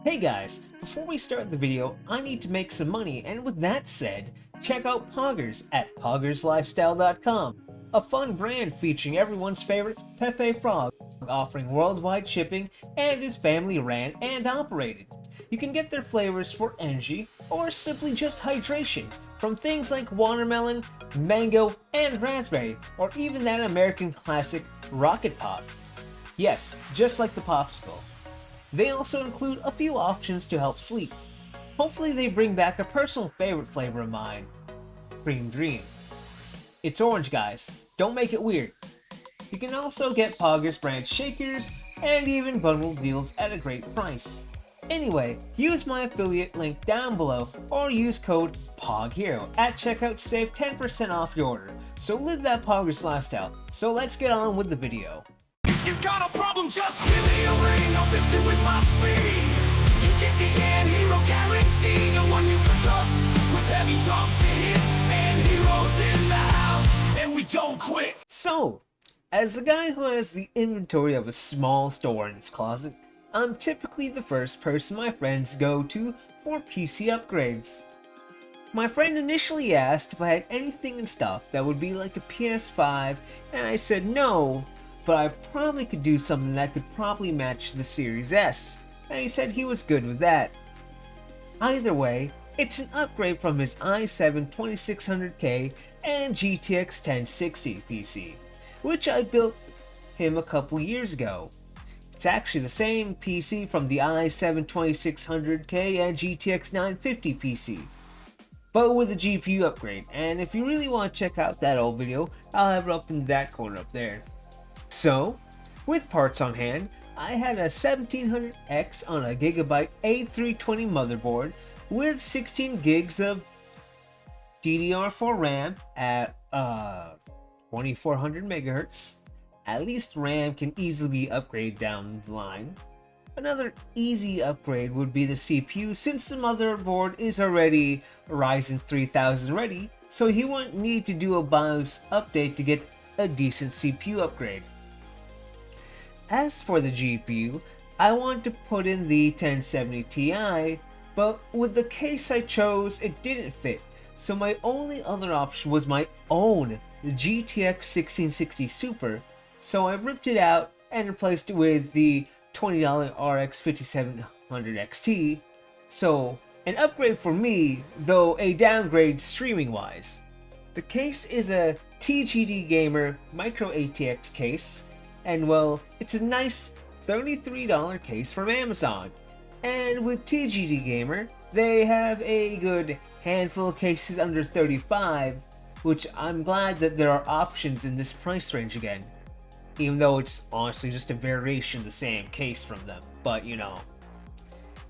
Hey guys, before we start the video, I need to make some money, and with that said, check out Poggers at poggerslifestyle.com, a fun brand featuring everyone's favorite Pepe Frog, offering worldwide shipping and is family ran and operated. You can get their flavors for energy or simply just hydration from things like watermelon, mango, and raspberry, or even that American classic Rocket Pop. Yes, just like the popsicle. They also include a few options to help sleep. Hopefully they bring back a personal favorite flavor of mine, Cream Dream. It's orange, guys. Don't make it weird. You can also get Poggers brand shakers and even bundled deals at a great price. Anyway, use my affiliate link down below or use code POGHERO at checkout to save 10% off your order. So live that Poggers lifestyle. So let's get on with the video. If you got a problem, just give me a ring. I'll fix it with my speed. You get the anti-hero guarantee, the one you can trust. With heavy drops in it and heroes in the house, and we don't quit. So, as the guy who has the inventory of a small store in his closet, I'm typically the first person my friends go to for PC upgrades. My friend initially asked if I had anything in stock that would be like a PS5, and I said no, but I probably could do something that could probably match the Series S, and he said he was good with that. Either way, it's an upgrade from his i7 2600K and GTX 1060 PC, which I built him a couple years ago. It's actually the same PC from the i7 2600K and GTX 950 PC, but with a GPU upgrade, and if you really want to check out that old video, I'll have it up in that corner up there. So, with parts on hand, I had a 1700X on a Gigabyte A320 motherboard with 16 gigs of DDR4 RAM at 2400 MHz. At least RAM can easily be upgraded down the line. Another easy upgrade would be the CPU, since the motherboard is already Ryzen 3000 ready, so he won't need to do a BIOS update to get a decent CPU upgrade. As for the GPU, I want to put in the 1070 Ti, but with the case I chose, it didn't fit, so my only other option was my own GTX 1660 Super, so I ripped it out and replaced it with the $20 RX 5700 XT, so an upgrade for me, though a downgrade streaming wise. The case is a TGD Gamer Micro ATX case, and well, it's a nice $33 case from Amazon. And with TGD Gamer, they have a good handful of cases under $35, which I'm glad that there are options in this price range again. Even though it's honestly just a variation of the same case from them, but you know,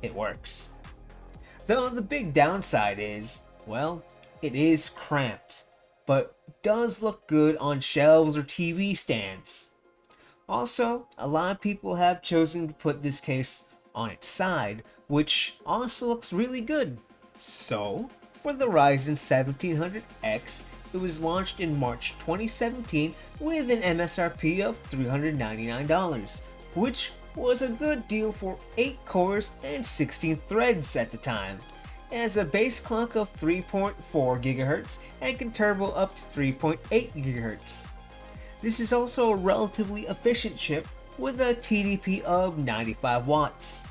it works. Though the big downside is, well, it is cramped, but does look good on shelves or TV stands. Also, a lot of people have chosen to put this case on its side, which also looks really good. So, for the Ryzen 1700X, it was launched in March 2017 with an MSRP of $399, which was a good deal for 8 cores and 16 threads at the time. It has a base clock of 3.4 GHz and can turbo up to 3.8 GHz. This is also a relatively efficient chip with a TDP of 95 watts.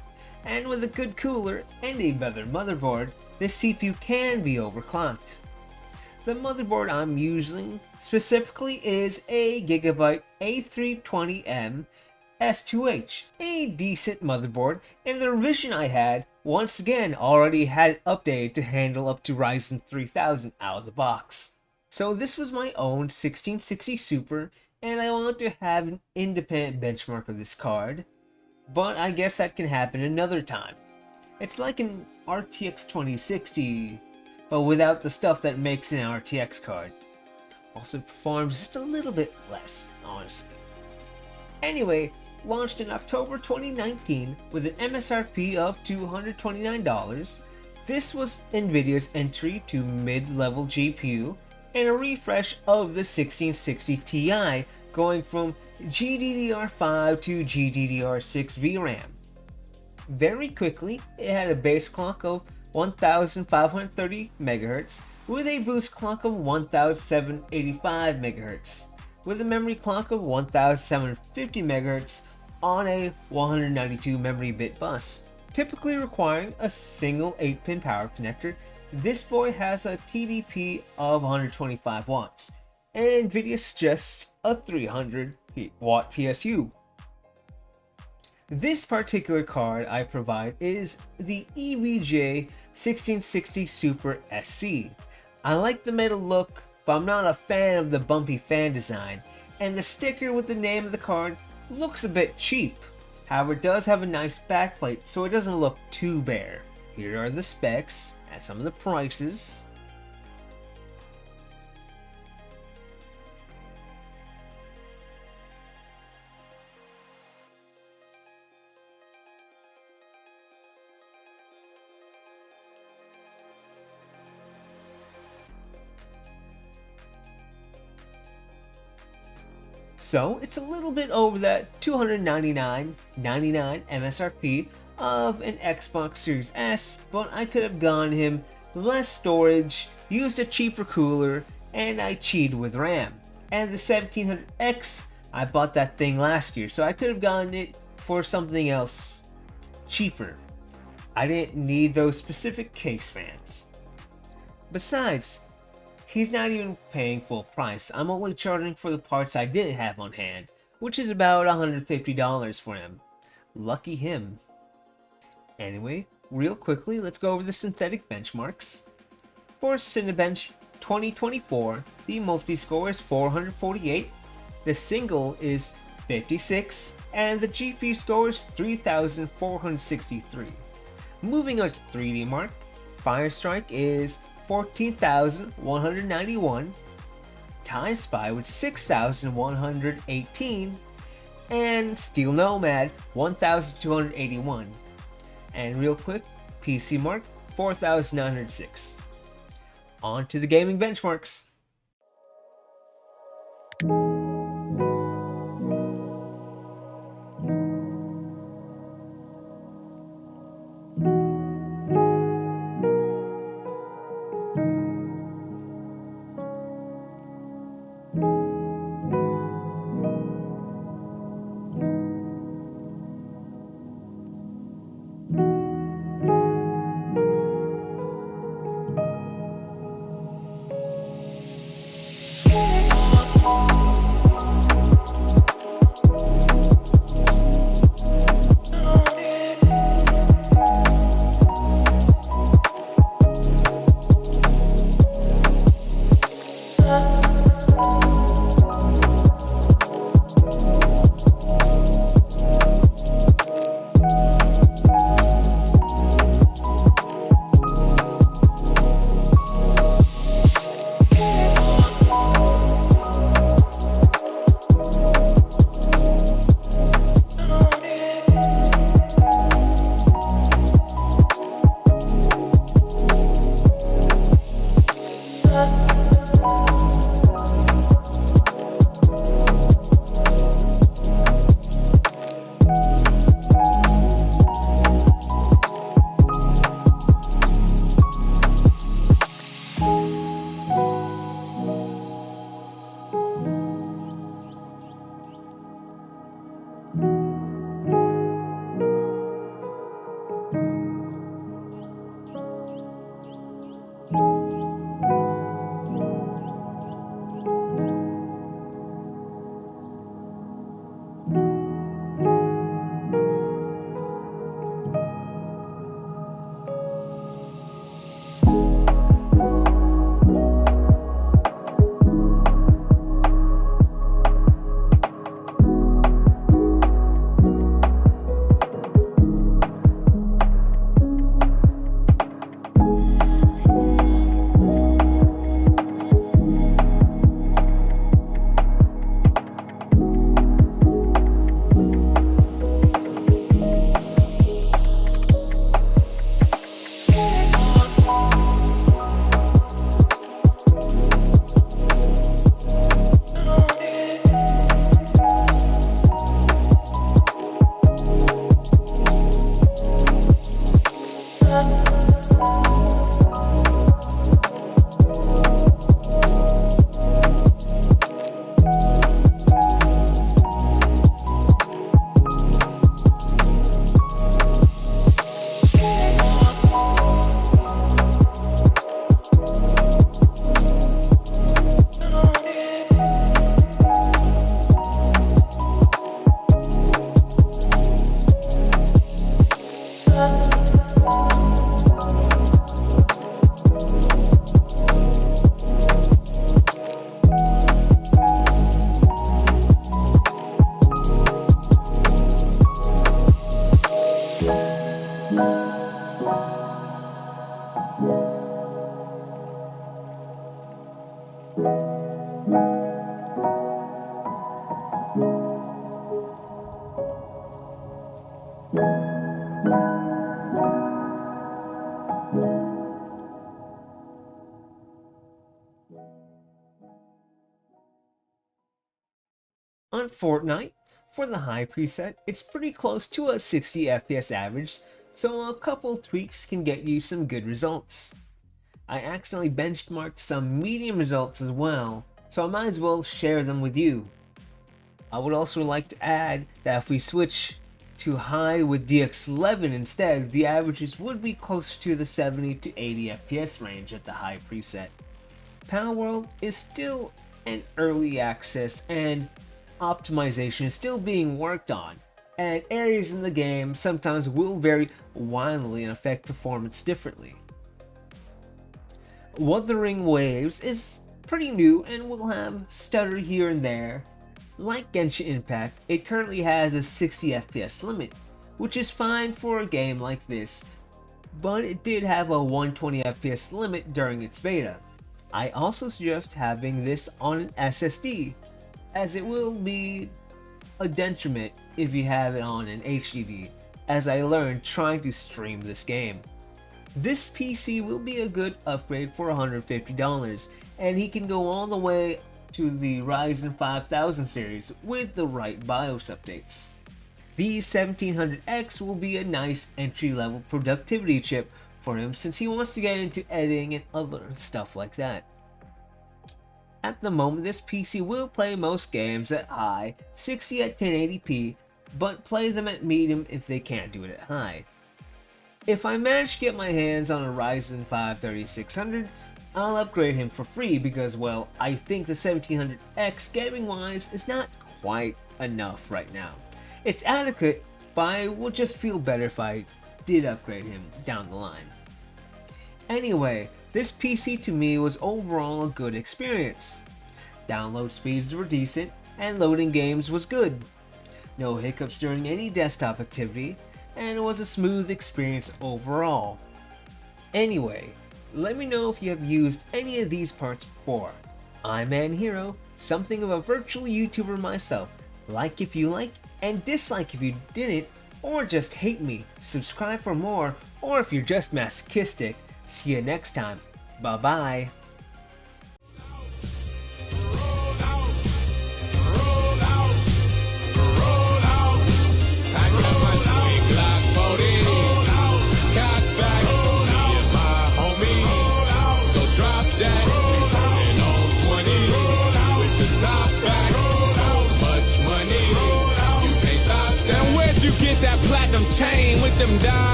And with a good cooler and a better motherboard, the CPU can be overclocked. The motherboard I'm using specifically is a Gigabyte A320M S2H, a decent motherboard, and the revision I had once again already had it updated to handle up to Ryzen 3000 out of the box. So this was my own 1660 Super, and I want to have an independent benchmark of this card, but I guess that can happen another time. It's like an RTX 2060, but without the stuff that makes an RTX card. Also performs just a little bit less, honestly. Anyway, launched in October 2019 with an MSRP of $229, this was Nvidia's entry to mid-level GPU and a refresh of the 1660 Ti, going from GDDR5 to GDDR6 VRAM. Very quickly, it had a base clock of 1530 MHz with a boost clock of 1785 MHz with a memory clock of 1750 MHz on a 192 memory bit bus. Typically requiring a single 8-pin power connector, this boy has a TDP of 125 watts, and Nvidia suggests a 300 watt PSU. This particular card I provide is the EVJ 1660 Super SC. I like the metal look, but I'm not a fan of the bumpy fan design, and the sticker with the name of the card looks a bit cheap. However, it does have a nice backplate, so it doesn't look too bare. Here are the specs and some of the prices. So it's a little bit over that $299.99 MSRP of an Xbox Series S, but I could have gone him less storage, used a cheaper cooler, and I cheated with RAM. And the 1700X, I bought that thing last year, so I could have gotten it for something else cheaper. I didn't need those specific case fans. Besides, he's not even paying full price. I'm only charging for the parts I didn't have on hand, which is about $150 for him. Lucky him. Anyway, real quickly, let's go over the synthetic benchmarks. For Cinebench 2024, the multi-score is 448, the single is 56, and the GP score is 3,463. Moving on to 3D Mark, Firestrike is 14,191, Time Spy with 6,118, and Steel Nomad 1,281. And real quick, PC Mark 4,906. On to the gaming benchmarks. On Fortnite, for the high preset, it's pretty close to a 60 FPS average, so a couple tweaks can get you some good results. I accidentally benchmarked some medium results as well, so I might as well share them with you. I would also like to add that if we switch to high with DX11 instead, the averages would be closer to the 70 to 80 FPS range at the high preset. Palworld is still an early access and optimization is still being worked on, and areas in the game sometimes will vary wildly and affect performance differently. Wuthering Waves is pretty new and will have stutter here and there. Like Genshin Impact, it currently has a 60 FPS limit, which is fine for a game like this, but it did have a 120 FPS limit during its beta. I also suggest having this on an SSD, as it will be a detriment if you have it on an HDD, as I learned trying to stream this game. This PC will be a good upgrade for $150, and he can go all the way to the Ryzen 5000 series with the right BIOS updates. The 1700X will be a nice entry-level productivity chip for him since he wants to get into editing and other stuff like that. At the moment, this PC will play most games at high, 60 at 1080p, but play them at medium if they can't do it at high. If I manage to get my hands on a Ryzen 5 3600, I'll upgrade him for free because, well, I think the 1700X gaming-wise is not quite enough right now. It's adequate, but I would just feel better if I did upgrade him down the line. Anyway, this PC to me was overall a good experience. Download speeds were decent, and loading games was good. No hiccups during any desktop activity, and it was a smooth experience overall. Anyway, let me know if you have used any of these parts before. I'm ManHero, something of a virtual YouTuber myself. Like if you like, and dislike if you didn't, or just hate me. Subscribe for more, or if you're just masochistic. See you next time. Bye bye.